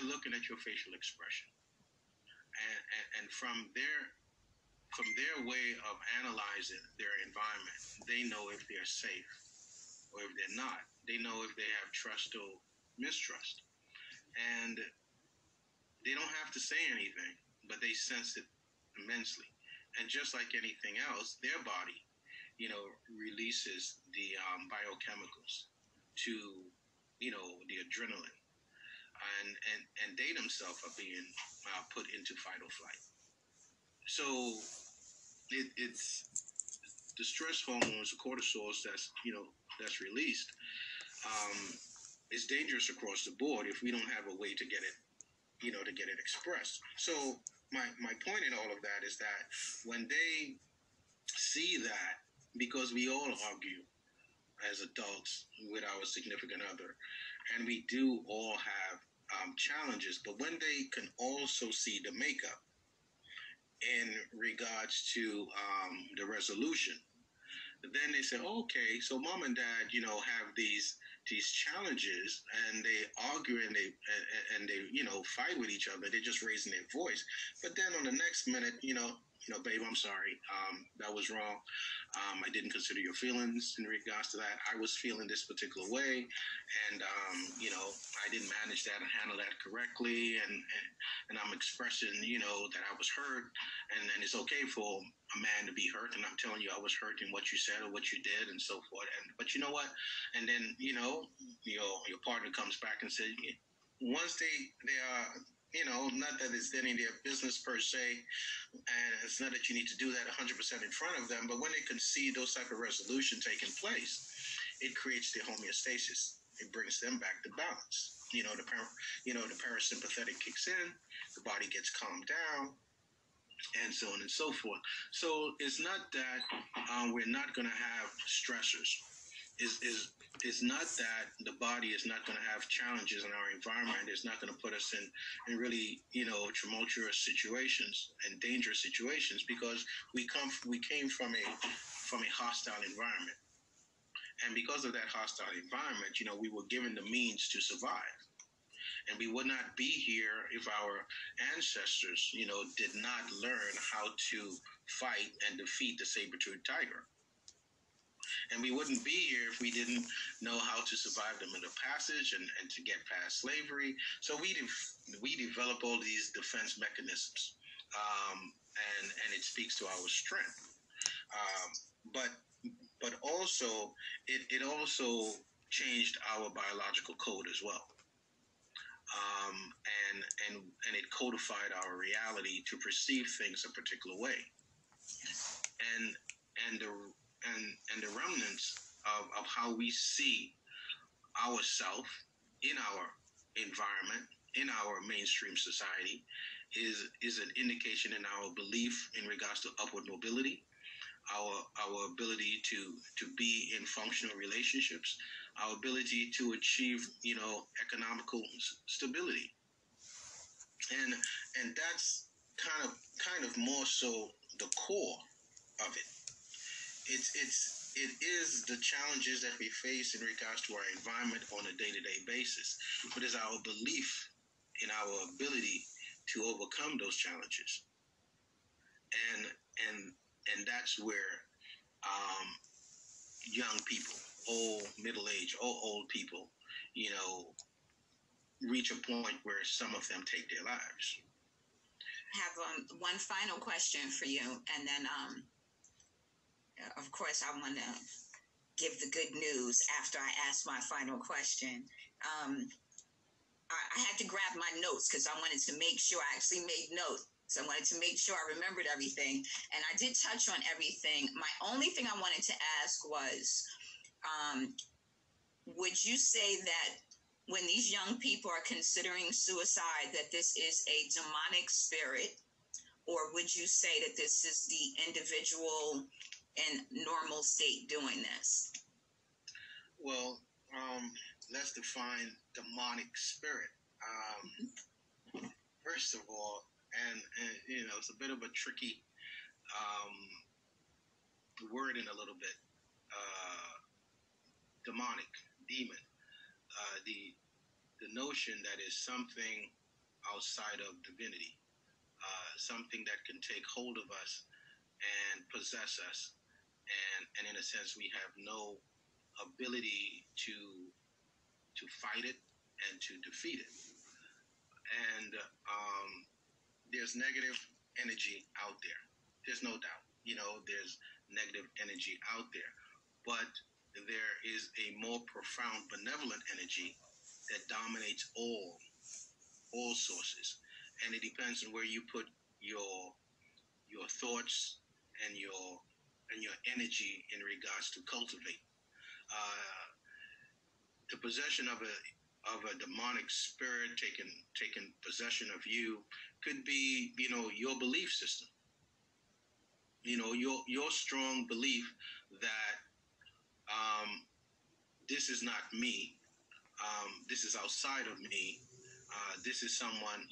they're looking at your facial expression, and from their way of analyzing their environment, they know if they're safe or if they're not. They know if they have trust or mistrust, and they don't have to say anything, but they sense it immensely. And just like anything else, their body, releases the biochemicals to, the adrenaline, and they themselves are being put into fight or flight. So it's the stress hormones, the cortisol that's released. Is dangerous across the board if we don't have a way to get it, to get it expressed. So my point in all of that is that when they see that, because we all argue as adults with our significant other, and we do all have challenges, but when they can also see the makeup in regards to the resolution, then they say, okay, so mom and dad, have these challenges, and they argue and they fight with each other. They're just raising their voice, but then on the next minute, babe, I'm sorry, that was wrong. I didn't consider your feelings in regards to that. I was feeling this particular way, and I didn't manage that and handle that correctly, and I'm expressing, that I was hurt, and it's okay for a man to be hurt, and I'm telling you I was hurt in what you said or what you did and so forth. But you know what? And then your partner comes back and says, once they are, not that it's any of their business per se, and it's not that you need to do that 100% in front of them, but when they can see those type of resolution taking place, it creates the homeostasis. It brings them back to balance. The parasympathetic kicks in, the body gets calmed down, and so on and so forth. So it's not that we're not going to have stressors. It's not that the body is not going to have challenges in our environment. It's not going to put us in really, tumultuous situations and dangerous situations, because we came from a hostile environment. And because of that hostile environment, we were given the means to survive. And we would not be here if our ancestors, did not learn how to fight and defeat the saber-toothed tiger. And we wouldn't be here if we didn't know how to survive the Middle Passage and to get past slavery. So we develop all these defense mechanisms, and it speaks to our strength. But also it also changed our biological code as well. And it codified our reality to perceive things a particular way. And the remnants of how we see ourselves in our environment, in our mainstream society, is an indication in our belief in regards to upward mobility, our ability to be in functional relationships, our ability to achieve, economical stability. And that's kind of more so the core of it. It is the challenges that we face in regards to our environment on a day-to-day basis, but it's our belief in our ability to overcome those challenges. And that's where young people, old, middle-aged, or old people, reach a point where some of them take their lives. I have one final question for you, and then of course I want to give the good news after I ask my final question. I had to grab my notes because I wanted to make sure I actually made notes. So I wanted to make sure I remembered everything, and I did touch on everything. My only thing I wanted to ask was, would you say that when these young people are considering suicide, that this is a demonic spirit, or would you say that this is the individual in normal state doing this? Well, let's define demonic spirit. First of all, and it's a bit of a tricky wording a little bit. Demonic, demon. The notion that is something outside of divinity, something that can take hold of us and possess us, and in a sense, we have no ability to fight it and to defeat it. And there's negative energy out there. There's no doubt. There's negative energy out there, but there is a more profound benevolent energy that dominates all sources, and it depends on where you put your thoughts and your energy in regards to cultivate. The possession of a demonic spirit taking possession of you could be, your belief system. Your strong belief that this is not me. This is outside of me. This is someone,